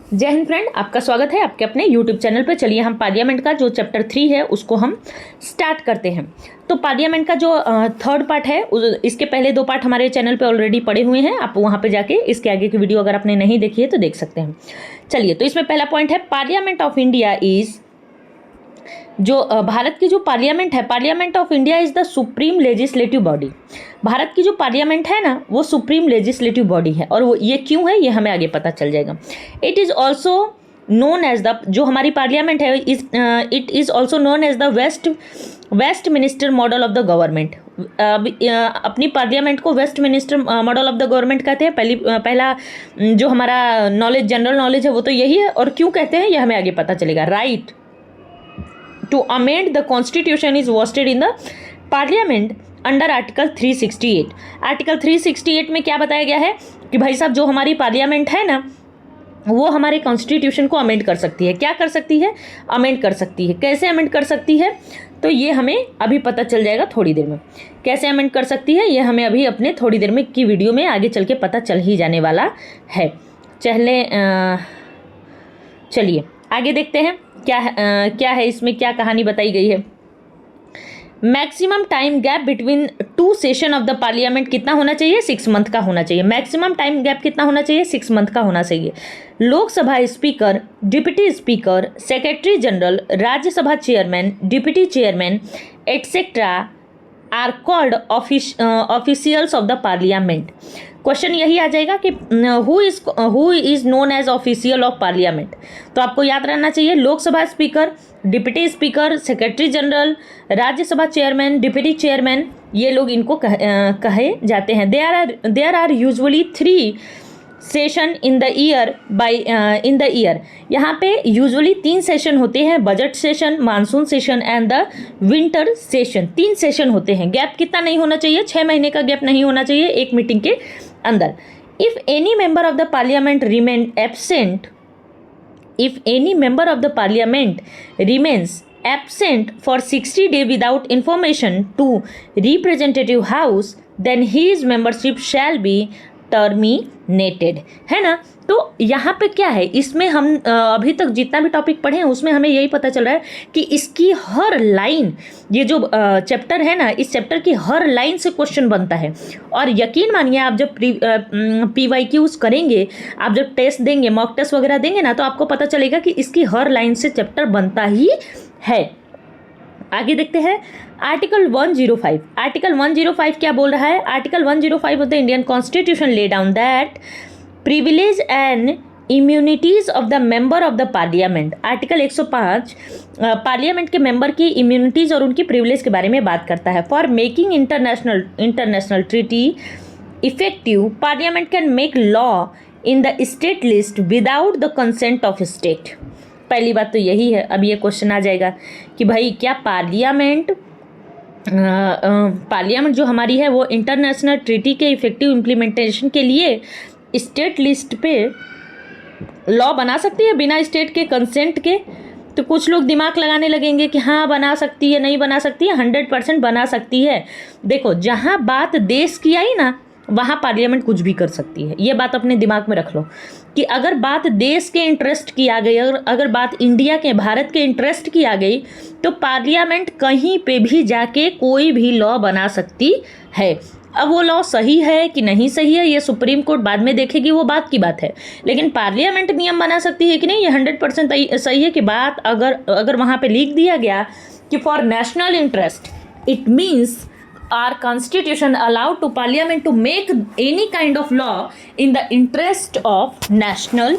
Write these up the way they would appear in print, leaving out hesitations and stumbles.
जय हिंद फ्रेंड, आपका स्वागत है आपके अपने YouTube चैनल पर। चलिए हम पार्लियामेंट का जो चैप्टर 3 है उसको हम स्टार्ट करते हैं। तो पार्लियामेंट का जो थर्ड पार्ट है, इसके पहले 2 पार्ट हमारे चैनल पे ऑलरेडी पड़े हुए हैं। आप वहाँ पे जाके इसके आगे की वीडियो अगर आपने नहीं देखी है तो देख सकते हैं। चलिए, तो इसमें पहला पॉइंट है पार्लियामेंट ऑफ इंडिया इज, जो भारत की जो पार्लियामेंट है, parliament of India is the supreme legislative body. Bharat की जो पार्लियामेंट है ना, वो सुप्रीम लेजिस्लेटिव बॉडी है। और वो ये क्यों है ये हमें आगे पता चल जाएगा। It is also known as the, जो हमारी पार्लियामेंट है, it is also known as the Westminster model of the government. अपनी पार्लियामेंट को Westminster model of the government कहते हैं। पहला जो हमारा नॉलेज, जनरल नॉलेज है, वो तो यही है। और क्यों कहते हैं ये हमें आगे पता चलेगा। Right to amend the constitution is vested in the parliament under article 368। Article 368 में क्या बताया गया है कि भाई साहब, जो हमारी पार्लियामेंट है ना, वो हमारे कॉन्स्टिट्यूशन को अमेंड कर सकती है। क्या कर सकती है? अमेंड कर सकती है। कैसे अमेंड कर सकती है तो ये हमें अभी पता चल जाएगा थोड़ी देर में। कैसे अमेंड कर सकती है ये हमें अभी अपने थोड़ी देर में की वीडियो में आगे चल के पता चल ही जाने वाला है। चलिए आगे देखते हैं क्या है इसमें, क्या कहानी बताई गई है। Maximum time gap between 2 session of the parliament कितना होना चाहिए? 6 मंथ का होना चाहिए। मैक्सिमम टाइम गैप कितना होना चाहिए? 6 मंथ का होना चाहिए। Lok Sabha speaker, deputy speaker, secretary general, Rajya Sabha chairman, deputy chairman etcetera are called officials of the parliament. Question यही आ जाएगा कि who is known as official of parliament. तो आपको याद रहना चाहिए, Lok Sabha speaker, deputy speaker, secretary general, Rajya Sabha chairman, deputy chairman, ये लोग इनको कहे जाते हैं। There are usually 3 session in the year. यहाँ पे यूजुअली 3 सेशन होते हैं। Budget session, monsoon session and the winter session. 3 session होते हैं। गैप कितना नहीं होना चाहिए? 6 महीने का गैप नहीं होना चाहिए एक मीटिंग के अंदर। If any member of the parliament remain absent, if any member of the parliament remains absent for 60 days without information to representative house, then his membership shall be terminated, है ना। तो यहाँ पे क्या है, इसमें हम अभी तक जितना भी टॉपिक पढ़े हैं उसमें हमें यही पता चल रहा है कि इसकी हर लाइन, ये जो चैप्टर है ना, इस चैप्टर की हर लाइन से क्वेश्चन बनता है। और यकीन मानिए, आप जब PYQs करेंगे, आप जब टेस्ट देंगे, मॉक टेस्ट वगैरह देंगे ना, तो आपको पता चलेगा कि इसकी हर लाइन से चैप्टर बनता ही है। आगे देखते हैं आर्टिकल 105। आर्टिकल 105 क्या बोल रहा है? Article 105 of the Indian constitution lay down that privilege and immunities of the member of the parliament. Article 105 parliament के मेंबर की इम्यूनिटीज और उनकी प्रिविलेज के बारे में बात करता है। For making international treaty effective, parliament can make law in the state list without the consent of state. पहली बात तो यही है। अब ये क्वेश्चन आ जाएगा कि भाई क्या पार्लियामेंट जो हमारी है वो इंटरनेशनल ट्रीटी के इफेक्टिव इम्प्लीमेंटेशन के लिए स्टेट लिस्ट पे लॉ बना सकती है बिना स्टेट के कंसेंट के? तो कुछ लोग दिमाग लगाने लगेंगे कि हाँ बना सकती है, नहीं बना सकती है। 100% बना सकती है। देखो, जहाँ बात देश की आई ना, वहाँ पार्लियामेंट कुछ भी कर सकती है। ये बात अपने दिमाग में रख लो कि अगर बात देश के इंटरेस्ट की आ गई, अगर बात इंडिया के, भारत के इंटरेस्ट की आ गई, तो पार्लियामेंट कहीं पे भी जाके कोई भी लॉ बना सकती है। अब वो लॉ सही है कि नहीं सही है, ये सुप्रीम कोर्ट बाद में देखेगी, वो बात की बात है। लेकिन पार्लियामेंट नियम बना सकती है कि नहीं, ये 100% सही है कि बात अगर वहाँ पे लिख दिया गया कि for national interest, it means our constitution allowed to parliament to make any kind of law in the interest of national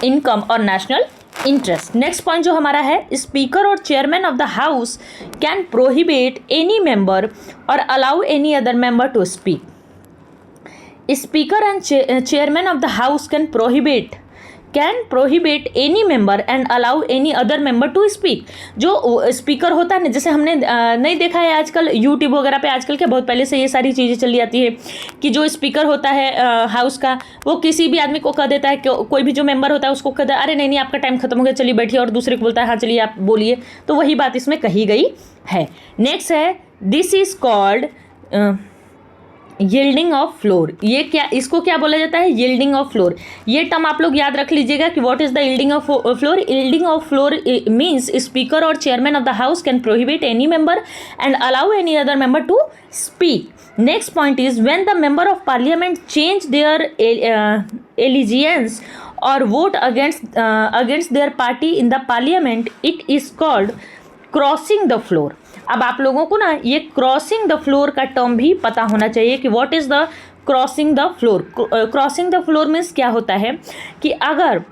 income or national interest। next point जो हमारा है, speaker और chairman of the house can prohibit any member or allow any other member to speak। speaker and chairman of the house can prohibit any member and allow any other member to speak। जो speaker होता है ना, जैसे हमने नहीं देखा है आजकल यूट्यूब वगैरह पे, आजकल क्या बहुत पहले से ये सारी चीज़ें चली आती है कि जो स्पीकर होता है हाउस का, वो किसी भी आदमी को कह देता है, कोई भी जो मेंबर होता है उसको कह देता है, अरे नहीं आपका टाइम खत्म हो गया, चलिए बैठिए, और दूसरे को बोलता है हाँ चलिए आप बोलिए। तो वही बात इसमें कही गई है। नेक्स्ट है, this is called yielding of floor, ये क्या, इसको क्या बोला जाता है? Yielding of floor. ये टर्म आप लोग याद रख लीजिएगा कि what is the yielding of floor. Yielding of floor means speaker और chairman of the house can prohibit any member and allow any other member to speak. Next point is when the member of parliament change their allegiance और vote against there party in the parliament, it is called crossing the floor. अब आप लोगों को ना ये crossing the floor का term भी पता होना चाहिए कि what is the crossing the floor. Crossing the floor means क्या होता है कि अगर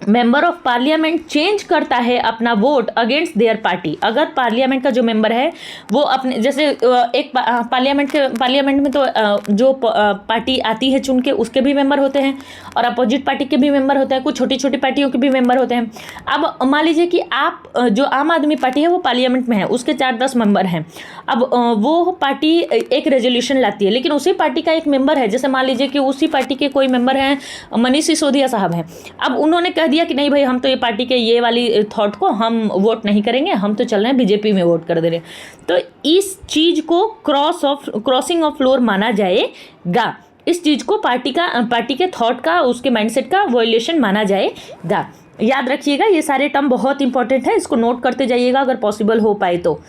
मेंबर ऑफ पार्लियामेंट चेंज करता है अपना वोट अगेंस्ट देयर पार्टी, अगर पार्लियामेंट का जो मेंबर है वो अपने, जैसे एक पार्लियामेंट में तो जो पार्टी आती है चुन के उसके भी मेंबर होते हैं और अपोजिट पार्टी के भी मेंबर होते हैं, कुछ छोटी छोटी पार्टियों के भी मेंबर होते हैं। अब मान लीजिए कि आप जो आम आदमी पार्टी है वो पार्लियामेंट में है, उसके 4-10 मेंबर हैं। अब वो पार्टी एक रेजोल्यूशन लाती है, लेकिन उसी पार्टी का एक मेंबर है, जैसे मान लीजिए कि उसी पार्टी के कोई मेंबर हैं, मनीष सिसोदिया साहब हैं। अब उन्होंने कह दिया कि नहीं भाई, हम तो ये पार्टी के ये वाली थॉट को हम वोट नहीं करेंगे, हम तो चल रहे हैं बीजेपी में वोट कर दे रहे हैं। तो इस चीज़ को क्रॉसिंग ऑफ फ्लोर माना जाएगा। इस चीज़ को पार्टी के थॉट का, उसके माइंडसेट का वायलेशन माना जाएगा। याद रखिएगा, ये सारे टर्म बहुत इंपॉर्टेंट है, इसको नोट करते जाइएगा अगर पॉसिबल हो पाए तो।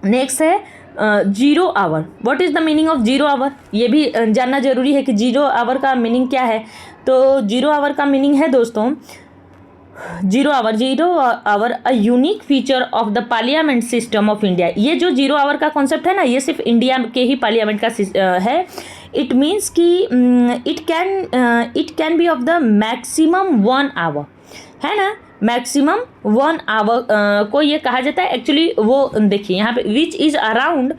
नेक्स्ट है zero hour. What is the meaning of zero hour? ये भी जानना जरूरी है कि जीरो आवर का मीनिंग क्या है। तो जीरो आवर का मीनिंग है दोस्तों, zero hour a unique feature of the parliament system of India. ये जो जीरो आवर का कॉन्सेप्ट है ना, ये सिर्फ इंडिया के ही पार्लियामेंट का है। इट मीन्स कि it can be of the maximum 1 hour, है ना, मैक्सिमम 1 आवर को ये कहा जाता है। एक्चुअली वो देखिए यहाँ पे which is around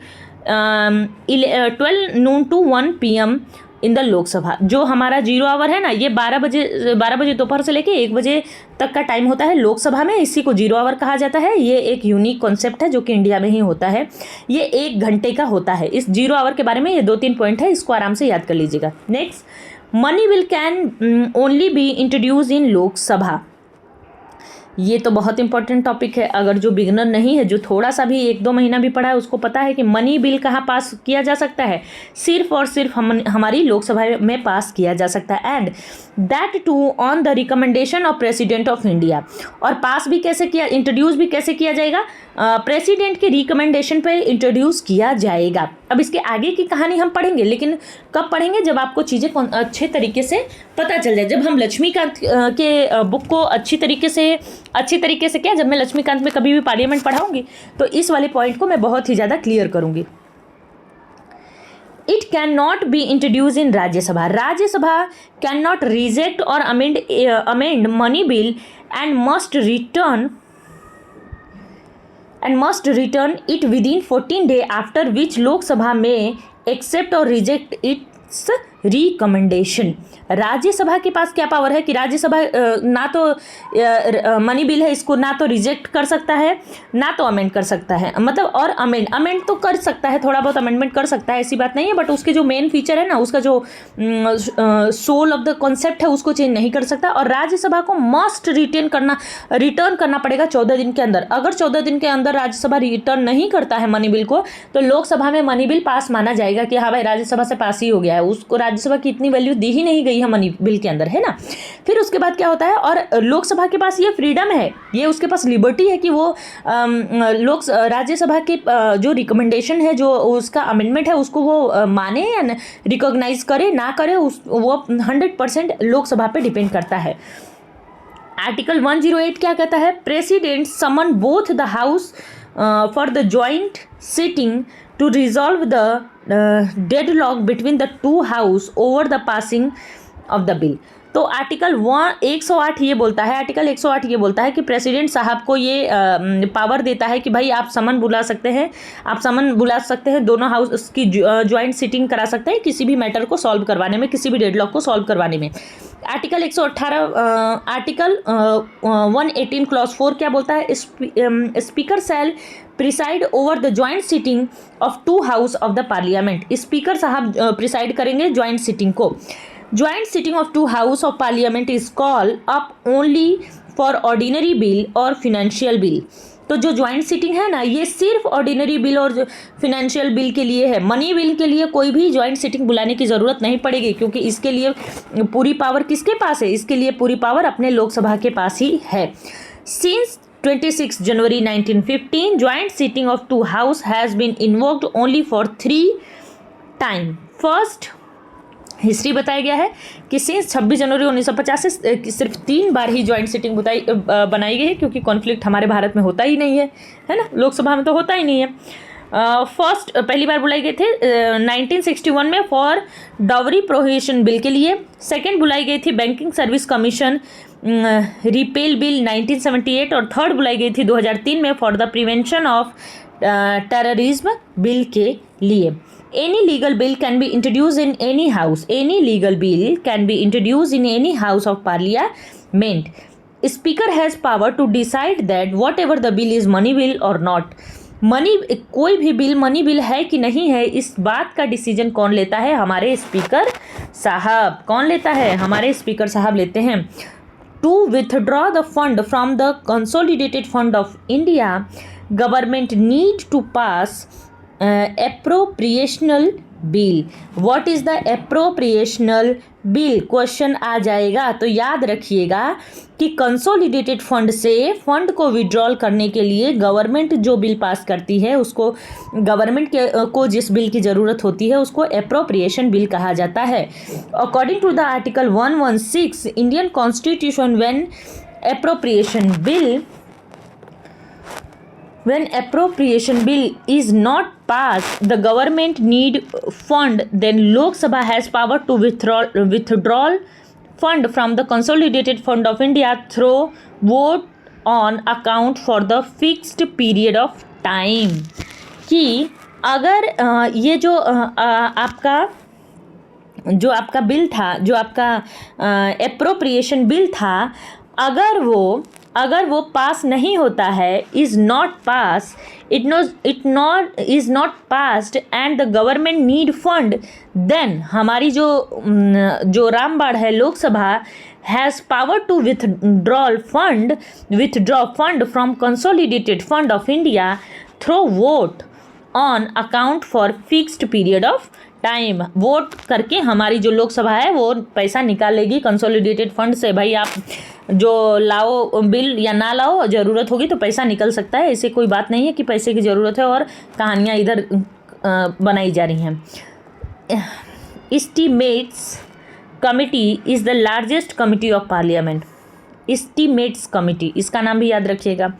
12 noon to 1 PM in the Lok Sabha. जो हमारा जीरो आवर है ना, ये 12 बजे दोपहर से लेके 1 बजे तक का टाइम होता है लोकसभा में, इसी को जीरो आवर कहा जाता है। ये एक यूनिक कॉन्सेप्ट है जो कि इंडिया में ही होता है। ये 1 घंटे का होता है। इस जीरो आवर के बारे में ये 2-3 पॉइंट है, इसको आराम से याद कर लीजिएगा। Next, money bill can only B introduce इन लोकसभा। ये तो बहुत इंपॉर्टेंट टॉपिक है। अगर जो बिगनर नहीं है, जो थोड़ा सा भी 1-2 महीना भी पढ़ा है, उसको पता है कि मनी बिल कहाँ पास किया जा सकता है, सिर्फ और सिर्फ हमारी लोकसभा में पास किया जा सकता है। And that too on the recommendation of president of India. और पास भी कैसे किया, इंट्रोड्यूस भी कैसे किया जाएगा, प्रेसिडेंट के रिकमेंडेशन पे इंट्रोड्यूस किया जाएगा। अब इसके आगे की कहानी हम पढ़ेंगे, लेकिन कब पढ़ेंगे, जब आपको चीज़ें अच्छे तरीके से पता चल जाए। जब हम लक्ष्मीकांत के बुक को अच्छी तरीके से क्या, जब मैं लक्ष्मीकांत में कभी भी पार्लियामेंट पढ़ाऊंगी तो इस वाले पॉइंट को मैं बहुत ही ज़्यादा क्लियर करूंगी। It can not be introduce in Rajya Sabha. Rajya Sabha can not reject और amend money bill and must return it within 14 days, after which Lok Sabha में एक्सेप्ट और रिजेक्ट इट्स रिकमेंडेशन। राज्यसभा के पास क्या पावर है कि राज्यसभा ना तो मनी बिल है, इसको ना तो रिजेक्ट कर सकता है, ना तो अमेंड कर सकता है, मतलब, और अमेंड तो कर सकता है, थोड़ा बहुत अमेंडमेंट कर सकता है, ऐसी बात नहीं है, बट उसके जो मेन फीचर है ना, उसका जो सोल ऑफ द कॉन्सेप्ट है, उसको चेंज नहीं कर सकता। और राज्यसभा को मस्ट रिटर्न करना पड़ेगा 14 दिन के अंदर। अगर 14 दिन के अंदर राज्यसभा रिटर्न नहीं करता है मनी बिल को, तो लोकसभा में मनी बिल पास माना जाएगा कि हाँ भाई, राज्यसभा से पास ही हो गया है, उसको राज्यसभा की इतनी वैल्यू दी ही नहीं गई है मनी बिल के अंदर, है ना। फिर उसके बाद क्या होता है, और लोकसभा के पास ये फ्रीडम है, ये उसके पास लिबर्टी है कि वो राज्यसभा के जो रिकमेंडेशन है, जो उसका अमेंडमेंट है, उसको वो माने या रिकॉग्नाइज करे ना करे, वो 100% लोकसभा पे डिपेंड करता है। आर्टिकल 108 क्या कहता है, president summon both the house for the joint sitting to resolve the deadlock between the two house over the passing of the bill। तो आर्टिकल 108 ये बोलता है, आर्टिकल 108 ये बोलता है कि प्रेसिडेंट साहब को ये पावर देता है कि भाई आप समन बुला सकते हैं, दोनों हाउस की ज्वाइंट सिटिंग करा सकते हैं किसी भी मैटर को सॉल्व करवाने में, किसी भी डेडलॉक को सॉल्व करवाने में। आर्टिकल 118 क्लॉज 4 क्या बोलता है, speaker shall preside over the joint sitting of 2 house of the parliament. Speaker साहब प्रिसाइड करेंगे ज्वाइंट सिटिंग को। Joint sitting of 2 house of parliament is call up only for ordinary bill और financial bill. तो जो joint sitting है ना, ये सिर्फ ऑर्डिनरी बिल और फिनेंशियल बिल के लिए है। मनी बिल के लिए कोई भी ज्वाइंट सीटिंग बुलाने की ज़रूरत नहीं पड़ेगी, क्योंकि इसके लिए पूरी पावर किसके पास है? इसके लिए पूरी पावर अपने लोकसभा के पास ही है। Since 26 January 1915, joint sitting of two house has been invoked only for 3 time. First, history बताया गया है कि सिंस 26 जनवरी 1950 से सिर्फ 3 बार ही ज्वाइंट सिटिंग बनाई गई है, क्योंकि कॉन्फ्लिक्ट हमारे भारत में होता ही नहीं है ना, लोकसभा में तो होता ही नहीं है। फर्स्ट पहली बार बुलाई गई थे 1961 में फॉर डावरी प्रोहिबिशन बिल के लिए। सेकंड बुलाई गई थी banking service commission repel bill 1978, और थर्ड बुलाई गई थी 2003 में for the prevention of terrorism bill के लिए। Any legal bill can be introduced in any house. Any legal bill can be introduced in any house of parliament. Speaker has power to decide that whatever the bill is money bill or not. कोई भी bill money bill है कि नहीं है, इस बात का decision कौन लेता है? हमारे स्पीकर साहब। कौन लेता है? हमारे स्पीकर साहब लेते हैं। To withdraw the fund from the consolidated fund of India, government need to pass appropriational bill. What is the appropriational bill? Question आ जाएगा, तो याद रखिएगा कि कंसोलिडेटेड फंड से फंड को विड्रॉल करने के लिए गवर्नमेंट जो बिल पास करती है, उसको गवर्नमेंट को जिस बिल की ज़रूरत होती है उसको एप्रोप्रिएशन बिल कहा जाता है। According to the article 116 Indian constitution, when appropriation bill is not passed, the government need fund, then Lok Sabha has power to withdraw fund from the consolidated fund of India through vote on account for the fixed period of time. कि अगर ये जो आपका bill था, जो आपका appropriation bill था, अगर वो पास नहीं होता है, is not pass, is not passed and the government need fund, then हमारी जो रामबाड़ है Lok Sabha has power to withdraw fund from consolidated fund of India through vote on account for fixed period of time. Vote करके हमारी जो लोकसभा है वो पैसा निकालेगी कंसोलिडेटेड फंड से। भाई आप जो लाओ बिल या ना लाओ, ज़रूरत होगी तो पैसा निकल सकता है, ऐसे कोई बात नहीं है कि पैसे की ज़रूरत है और कहानियाँ इधर बनाई जा रही हैं। Estimates committee is the largest committee of parliament. Estimates committee, इसका नाम भी याद रखिएगा।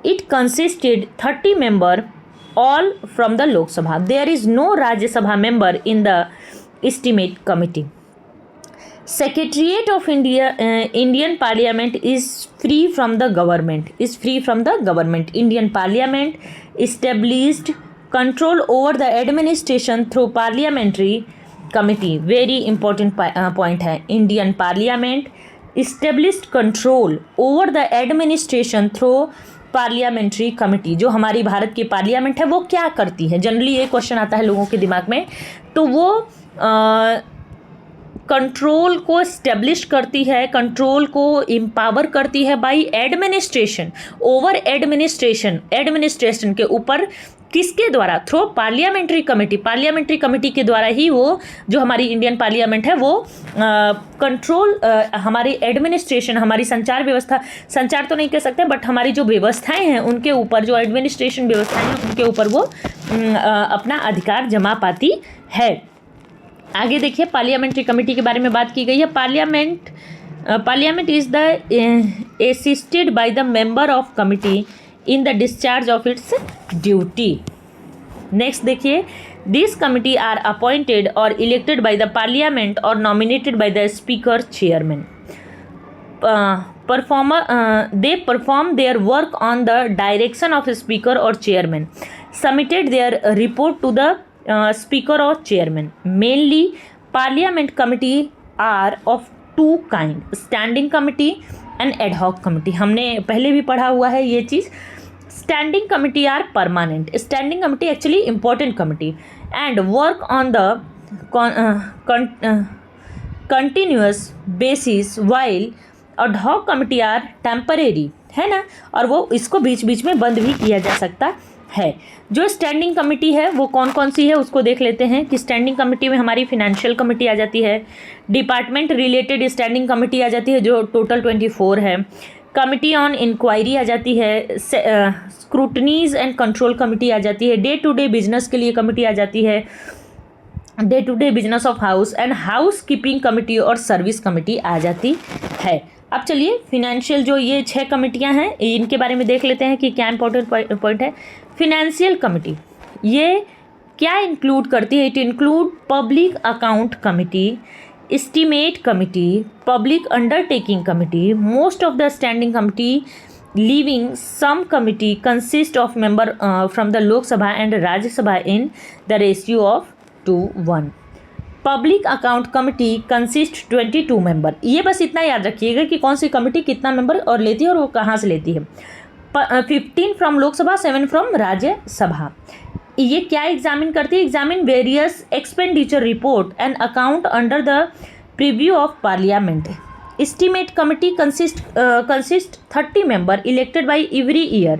It consisted 30 member all from the Lok Sabha. There is no Rajya Sabha member in the estimate committee. Secretariat of Indian Parliament is free from the government. Indian Parliament established control over the administration through parliamentary committee. Very important point है। Indian Parliament established control over the administration through parliamentary committee. जो हमारी भारत की parliament है वो क्या करती है? Generally ये क्वेश्चन आता है लोगों के दिमाग में, तो वो कंट्रोल को इस्टेब्लिश करती है, कंट्रोल को एम्पावर करती है बाय एडमिनिस्ट्रेशन, ओवर एडमिनिस्ट्रेशन के ऊपर किसके द्वारा? थ्रू पार्लियामेंट्री कमेटी के द्वारा ही वो जो हमारी इंडियन पार्लियामेंट है वो कंट्रोल हमारी एडमिनिस्ट्रेशन, हमारी संचार व्यवस्था, संचार तो नहीं कह सकते बट हमारी जो व्यवस्थाएं हैं उनके ऊपर, जो एडमिनिस्ट्रेशन व्यवस्थाएं हैं उनके ऊपर वो अपना अधिकार जमा पाती है। आगे देखिए, पार्लियामेंट्री कमेटी के बारे में बात की गई है। Parliament is the assisted by the member of committee in the discharge of its duty. Next देखिए, दिस कमिटी आर अपॉइंटेड और इलेक्टेड बाय द पार्लियामेंट और nominated by the speaker chairman. They perform their work on the direction of speaker or chairman, submitted their report to the speaker or chairman. Mainly parliament committee are of two kind, standing committee and ad hoc committee. हमने पहले भी पढ़ा हुआ है ये चीज़। Standing committee are permanent. Standing committee actually important committee and work on the continuous basis, while ad hoc committee are temporary है ना, और वो इसको बीच बीच में बंद भी किया जा सकता है। जो स्टैंडिंग कमेटी है वो कौन कौन सी है उसको देख लेते हैं कि स्टैंडिंग कमेटी में हमारी फाइनेंशियल कमेटी आ जाती है, डिपार्टमेंट रिलेटेड स्टैंडिंग कमेटी आ जाती है जो टोटल 24 है, कमिटी ऑन इंक्वायरी आ जाती है, स्क्रूटनीज एंड कंट्रोल कमेटी आ जाती है, डे टू डे बिजनेस के लिए कमेटी आ जाती है, day to day business of house and house keeping committee और सर्विस कमेटी आ जाती है। अब चलिए फिनेंशियल जो ये 6 कमेटियां हैं इनके बारे में देख लेते हैं कि क्या इंपॉर्टेंट पॉइंट है। फिनेंशियल कमेटी ये क्या इंक्लूड करती है? It include public account committee, estimate committee, public undertaking committee, most of the standing committee leaving some committee consist of member from the Lok Sabha and Rajya Sabha in the ratio of 2:1. Public account committee consist 22 member. ये बस इतना याद रखिएगा कि कौन सी committee कितना member और लेती है और वो कहाँ से लेती है। 15 फ्रॉम लोकसभा, 7 फ्रॉम राज्यसभा। ये क्या एग्जामिन करती है? Examine various expenditure report and account under the preview of parliament. Estimate committee consists 30 member elected by every year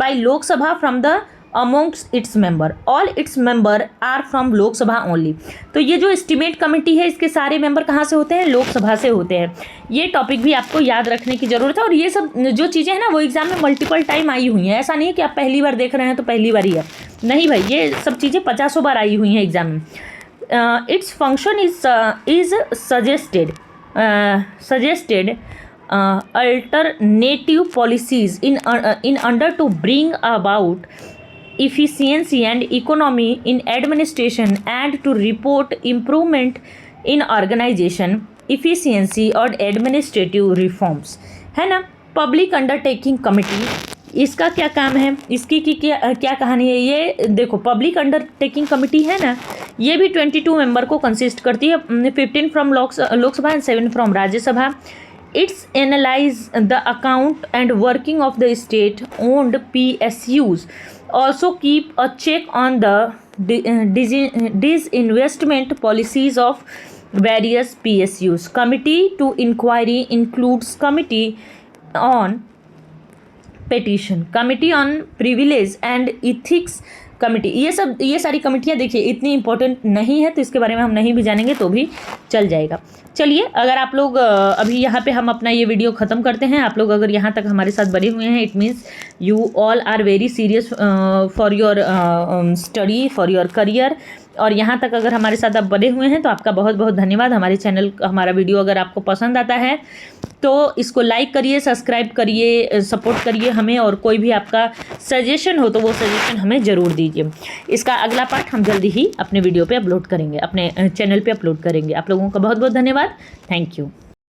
by Lok Sabha from the amongst its member. All its member are from Lok Sabha only. तो ये जो estimate committee है इसके सारे member कहाँ से होते हैं? लोकसभा से होते हैं। ये टॉपिक भी आपको याद रखने की ज़रूरत है और ये सब जो चीज़ें हैं ना वो एग्जाम में मल्टीपल टाइम आई हुई हैं। ऐसा नहीं है कि आप पहली बार देख रहे हैं तो पहली बार ही है, नहीं भाई, ये सब चीज़ें 50 बार आई हुई हैं एग्जाम में। Its function is suggested alternative policies in order to bring about efficiency and economy in administration and to report improvement in organization efficiency और administrative reforms, है ना। पब्लिक अंडरटेकिंग कमेटी इसका क्या काम है? इसकी क्या कहानी है? ये देखो पब्लिक अंडरटेकिंग कमेटी है ना, ये भी 22 मेंबर को कंसिस्ट करती है, 15 from Lok Sabha and 7 from Rajya Sabha. Its analyse the account and working of the state owned PSUs, also keep a check on the disinvestment policies of various PSUs. Committee to inquiry includes committee on petition, committee on privilege and ethics committee. ये सारी कमेटियाँ देखिए इतनी important नहीं है तो इसके बारे में हम नहीं भी जानेंगे तो भी चल जाएगा। चलिए अगर आप लोग अभी यहाँ पे हम अपना ये वीडियो ख़त्म करते हैं। आप लोग अगर यहाँ तक हमारे साथ बने हुए हैं it means you all are very serious for your study, for your career, और यहाँ तक अगर हमारे साथ आप बने हुए हैं तो आपका बहुत बहुत धन्यवाद। हमारा वीडियो अगर आपको पसंद आता है तो इसको लाइक करिए, सब्सक्राइब करिए, सपोर्ट करिए हमें, और कोई भी आपका सजेशन हो तो वो सजेशन हमें ज़रूर दीजिए। इसका अगला पार्ट हम जल्दी ही अपने वीडियो पे अपलोड करेंगे, अपने चैनल पे अपलोड करेंगे। आप लोगों का बहुत बहुत धन्यवाद। Thank you.